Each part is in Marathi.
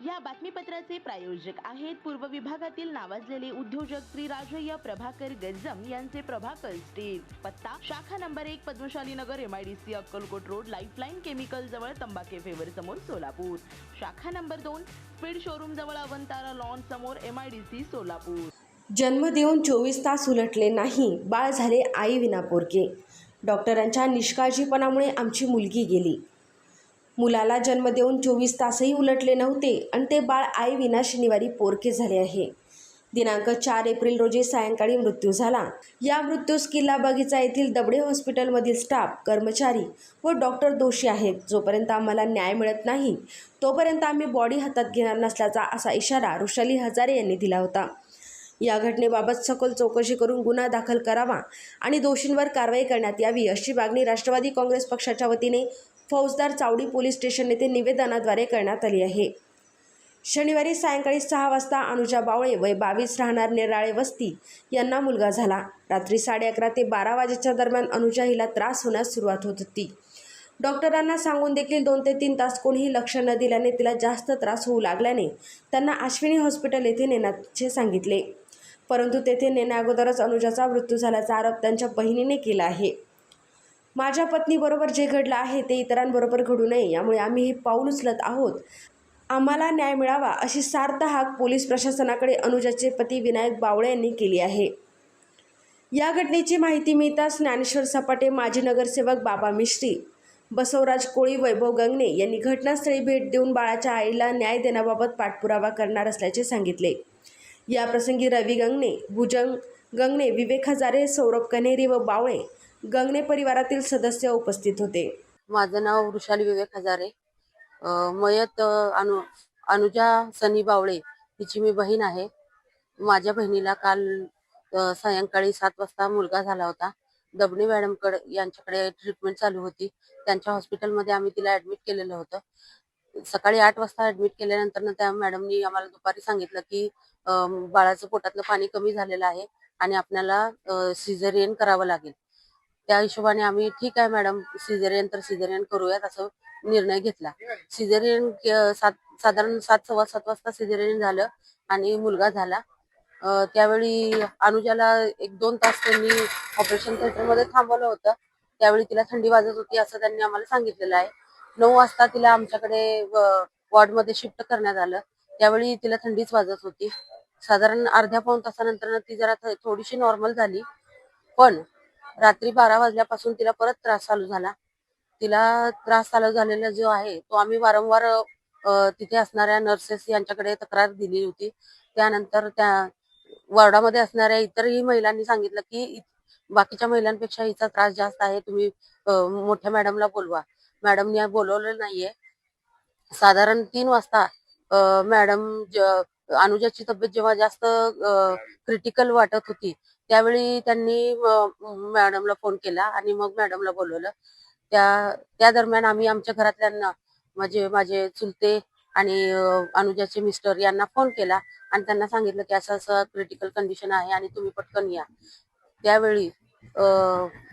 या बातमीपत्राचे प्रायोजक आहेत पूर्व विभागातील नावाजलेले उद्योजक श्री राजय्य प्रभाकर गज्जम यांचे प्रभाकर स्टील. पत्ता शाखा नंबर 1 पद्मशाली नगर MIDC Akkalkot road lifeline chemical जवळ तंबाखे फेवर समोर सोलापूर. शाखा नंबर 2 स्पीड शोरूम जवळ अवंतारा लॉन समोर MIDC सोलापूर. जन्म देऊन 24 तास उलटले नाही, बाळ झाले आई विना पोरके. डॉक्टरांच्या निष्काळजीपणामुळे आमची मुलगी गेली. मुलाला जन्म देऊन 24 तासही उलटले नव्हते आणि ते बाळ आई विना शनिवारी पोरके झाले आहे. दिनांक 4 एप्रिल रोजी सायंकाळी मृत्यू झाला. या मृत्यूस किल्ला बगीचा येथील दबडे हॉस्पिटलमधील स्टाफ, कर्मचारी व डॉक्टर दोषी आहेत. जोपर्यंत आम्हाला न्याय मिळत नाही तोपर्यंत आम्ही बॉडी हातात घेणार नसल्याचा असा इशारा ऋषाली हजारे यांनी दिला होता. या घटनेबाबत सखोल चौकशी करून गुन्हा दाखल करावा आणि दोषींवर कारवाई करण्यात यावी अशी मागणी राष्ट्रवादी काँग्रेस पक्षाच्या वतीने फौजदार चावडी पोलीस स्टेशन येथे निवेदनाद्वारे करण्यात आली आहे. शनिवारी सायंकाळी 6 वाजता अनुजा बावळे वय 22 राहणार निराळे वस्ती यांना मुलगा झाला. रात्री 11:30 ते 12 वाजेच्या दरम्यान अनुजा हिला त्रास होण्यास सुरुवात होत होती. डॉक्टरांना सांगून देखील 2 ते 3 तास कोणीही लक्ष न दिल्याने तिला जास्त त्रास होऊ लागल्याने त्यांना अश्विनी हॉस्पिटल येथे नेण्याचे सांगितले. परंतु तेथे नेण्याअगोदरच अनुजाचा मृत्यू झाल्याचा आरोप त्यांच्या बहिणीने केला आहे. माझ्या पत्नीबरोबर जे घडलं आहे ते इतरांबरोबर घडू नये यामुळे आम्ही हे पाऊल उचलत आहोत. आम्हाला न्याय मिळावा अशी सार्थ हाक पोलीस प्रशासनाकडे अनुजाचे पती विनायक बावळे यांनी केली आहे. या घटनेची माहिती मिळताच ज्ञानेश्वर सपाटे, माजी नगरसेवक बाबा मिश्री, बसवराज कोळी, वैभव गंगणे यांनी घटनास्थळी भेट देऊन बाळाच्या आईला न्याय देण्याबाबत पाठपुरावा करणार असल्याचे सांगितले. याप्रसंगी रवी गंगणे, भुजंग गंगणे, विवेक हजारे, सौरभ कन्हेरी व बावळे गंगणे परिवारातील सदस्य उपस्थित होते. माझं नाव वृषाली विवेक हजारे. मयत अनुजा सनी बावळे हिची मी बहीण आहे. माझ्या बहिणीला काल सायंकाळी 7 वाजता मुलगा झाला होता. दबणे मॅडमकडे यांच्याकडे ट्रीटमेंट चालू होती. त्यांच्या हॉस्पिटलमध्ये आम्ही तिला ऍडमिट केलेलं होतं. सकाळी 8 वाजता ऍडमिट केल्यानंतर त्या मॅडमनी आम्हाला दुपारी सांगितलं की बाळाचं पोटातलं पाणी कमी झालेलं आहे आणि आपल्याला सिझेरियन करावं लागेल. त्या हिशोबाने आम्ही ठीक आहे मॅडम, सिझेरियन तर सिझेरियन करूयात असं निर्णय घेतला. सिझेरियन साधारण 7, 7:15 वाजता सिझेरियन झालं आणि मुलगा झाला. त्यावेळी अनुजाला 1-2 तास त्यांनी ऑपरेशन थिएटरमध्ये थांबवलं होतं. त्यावेळी तिला थंडी वाजत होती असं त्यांनी आम्हाला सांगितलेलं आहे. 9 वाजता तिला आमच्याकडे वॉर्डमध्ये शिफ्ट करण्यात आलं. त्यावेळी तिला थंडीच वाजत होती. साधारण अर्ध्या-पाऊण तासानंतर ती जरा थोडीशी नॉर्मल झाली. पण रात्री 12 वाजल्यापासून तिला परत त्रास चालू झाला. तिला त्रास चालू झालेला जो आहे तो आम्ही वारंवार तिथे असणाऱ्या नर्सेस यांच्याकडे तक्रार दिली होती. त्यानंतर त्या वॉर्डामध्ये असणाऱ्या इतरही महिलांनी सांगितलं की बाकीच्या महिलांपेक्षा हिचा त्रास जास्त आहे, तुम्ही मोठ्या मॅडमला बोलवा. मॅडमने बोलवलं नाहीये. साधारण 3 वाजता मॅडम अनुजाची तब्येत जेव्हा जास्त क्रिटिकल वाटत होती त्यावेळी त्यांनी मॅडमला फोन केला आणि मग मॅडमला बोलवलं. त्या दरम्यान आम्ही आमच्या घरातल्यांना माझे चुलते आणि अनुजाचे मिस्टर यांना फोन केला आणि त्यांना सांगितलं की असं असं क्रिटिकल कंडिशन आहे आणि तुम्ही पटकन या. त्यावेळी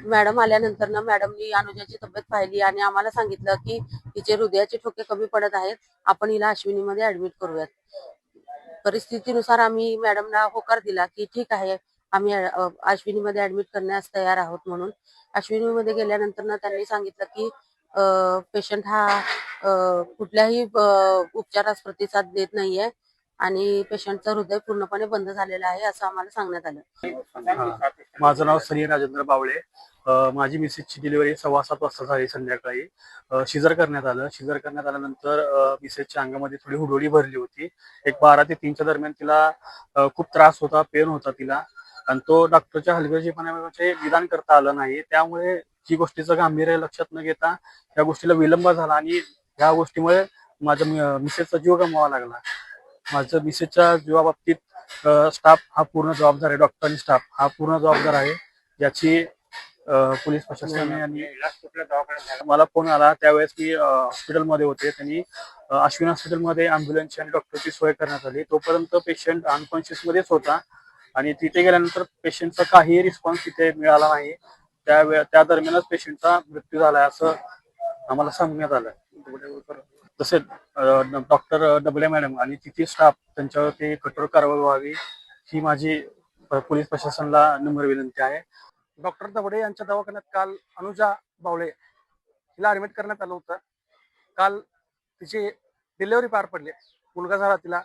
मॅडम आल्यानंतर ना मॅडमनी अनुजाची तब्येत पाहिली आणि आम्हाला सांगितलं की तिचे हृदयाचे ठोके कमी पडत आहेत, आपण हिला अश्विनीमध्ये ऍडमिट करूयात. परिस्थितीनुसार आम्ही मॅडमला होकार दिला की ठीक आहे, आम्ही अश्विनीमध्ये ऍडमिट करण्यास तयार आहोत म्हणून. अश्विनीमध्ये गेल्यानंतर ना त्यांनी सांगितलं की पेशंट हा कुठल्याही उपचारास प्रतिसाद देत नाहीये आणि पेशंटचं हृदय पूर्णपणे बंद झालेलं आहे असं आम्हाला सांगण्यात आलं. माझं नाव सनी राजेंद्र बावळे. माझी मिसेसची डिलिव्हरी 7:15 वाजता झाली संध्याकाळी. शिजर करण्यात आलं. शिजर करण्यात आल्यानंतर मिसेसच्या अंगामध्ये थोडी हुडहुडी भरली होती. एक 12 ते 3च्या दरम्यान तिला खूप त्रास होता, पेन होता तिला आणि तो डॉक्टरच्या हलगर्जीपणामुळे निदान करता आलं नाही. त्यामुळे जी गोष्टीचं गांभीर्य लक्षात न घेता या गोष्टीला विलंब झाला आणि ह्या गोष्टीमुळे माझ्या मिसेसचा जीव गमवावा लागला. माझ्या मिसेसच्या जीवाबाबतीत स्टाफ हा पूर्ण जबाबदार आहे. डॉक्टर आणि स्टाफ हा पूर्ण जबाबदार आहे. याची पोलीस प्रशासनाने आणि मला फोन आला त्यावेळेस मी हॉस्पिटलमध्ये होते. त्यांनी अश्विन हॉस्पिटलमध्ये अँब्युलन्सची आणि डॉक्टरची सोय करण्यात आली. तोपर्यंत पेशंट अनकॉन्शियस मध्येच होता आणि तिथे गेल्यानंतर पेशंटचा काही रिस्पॉन्स तिथे मिळाला नाही. त्या दरम्यानच पेशंटचा मृत्यू झाला असं आम्हाला सांगण्यात आलं. तसेच डॉक्टर डबले मॅडम आणि तिथील स्टाफ त्यांच्यावरती कठोर कारवाई व्हावी ही माझी पोलीस प्रशासनाला नम्र विनंती आहे. डॉक्टर दबडे यांच्या दवाखान्यात काल अनुजा बावळे हिला ऍडमिट करण्यात आलं होतं. काल तिची डिलिव्हरी पार पडली, मुलगा झाला तिला.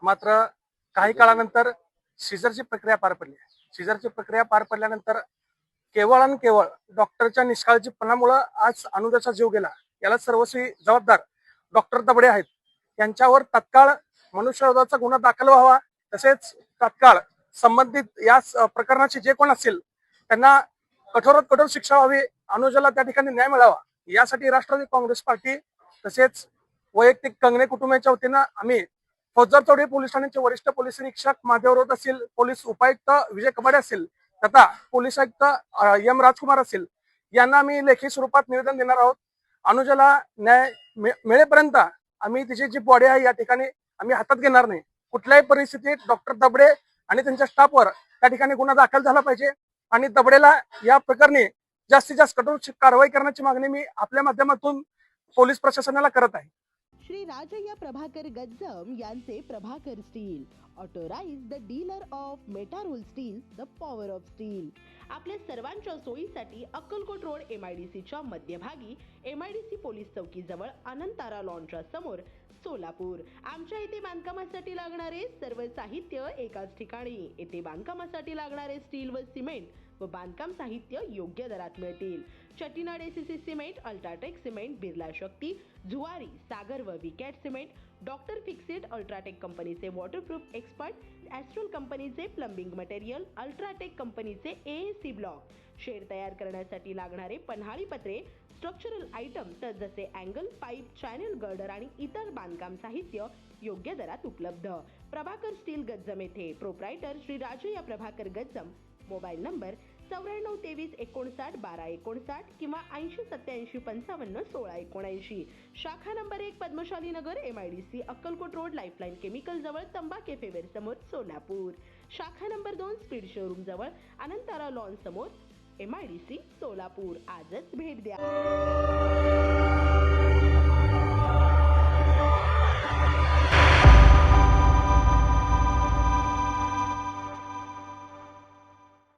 मात्र काही काळानंतर सिझरची प्रक्रिया पार पडली. सिझरची प्रक्रिया पार पडल्यानंतर केवळ आणि केवळ डॉक्टरच्या निष्काळजीपणामुळे आज अनुजाचा जीव गेला. याला सर्वस्वी जबाबदार डॉक्टर दबडे आहेत. यांच्यावर तात्काळ मनुष्यवधाचा गुन्हा दाखल व्हावा. तसेच तात्काळ संबंधित या प्रकरणाचे जे कोण असतील त्यांना कठोरात कठोर शिक्षा व्हावी. अनुजाला त्या ठिकाणी न्याय मिळावा यासाठी राष्ट्रवादी काँग्रेस पार्टी तसेच वैयक्तिक कंगणे कुटुंबाच्या वतीनं आम्ही फौजदार चौधरी पोलीस ठाण्याचे वरिष्ठ पोलीस निरीक्षक महादेव रोड असतील, पोलीस उपायुक्त विजय कबाडे असतील तथा पोलीस आयुक्त एम राजकुमार असतील यांना आम्ही लेखी स्वरूपात निवेदन देणार आहोत. अनुजाला न्याय मिळेपर्यंत आम्ही तिची जी बॉडी आहे या ठिकाणी आम्ही हातात घेणार नाही. कुठल्याही परिस्थितीत डॉक्टर दबडे आणि त्यांच्या स्टाफवर त्या ठिकाणी गुन्हा दाखल झाला पाहिजे आणि दबडेला या प्रकरणी जास्तीत जास्त कठोर कारवाई करण्याची मागणी मी आपल्या माध्यमातून पोलीस प्रशासनाला करत आहे. श्री राजय्या प्रभाकर गज्जम यांचे Prabhakar steel authorised the dealer of Metaroll steel, the power of steel. आपल्या सर्वांच्या सोयीसाठी अक्कलकोट रोड MIDC च्या मध्यभागी MIDC पोलीस चौकी जवळ अनंतारा लॉनच्या समोर सोलापूर. आमच्या इथे बांधकामासाठी लागणारे सर्व साहित्य एकाच ठिकाणी. येथे बांधकामासाठी लागणारे स्टील व सिमेंट व बांधकाम साहित्य योग्य दरात मिळतील. Chettinad ACC cement, UltraTech cement, Birla Shakti, Zuari, Sagar व Vicat cement, doctor Fixit, UltraTech कंपनीचे वॉटरप्रूफ एक्सपर्ट, ॲस्ट्रल कंपनीचे प्लंबिंग मटेरियल, अल्ट्राटेक कंपनीचे AAC ब्लॉक, शेड तयार करण्यासाठी लागणारे पन्हाळी पत्रे, स्ट्रक्चरल आयटम तर जसे अँगल, पाईप, चॅनल गर्डर आणि इतर बांधकाम साहित्य योग्य दरात उपलब्ध. प्रभाकर स्टील गज्जम येथे. Proprietor Shri Rajayya Prabhakar Gajjam. Mobile number 9423591259 किंवा 8087551679. शाखा नंबर 1 पद्मशाली नगर MIDC Akkalkot road lifeline chemical जवळ तंबा केफे वेर समोर सोलापूर. शाखा नंबर 2 स्पीड शोरूम जवळ अनंतारा लॉन समोर MIDC सोलापूर. आजच भेट द्या.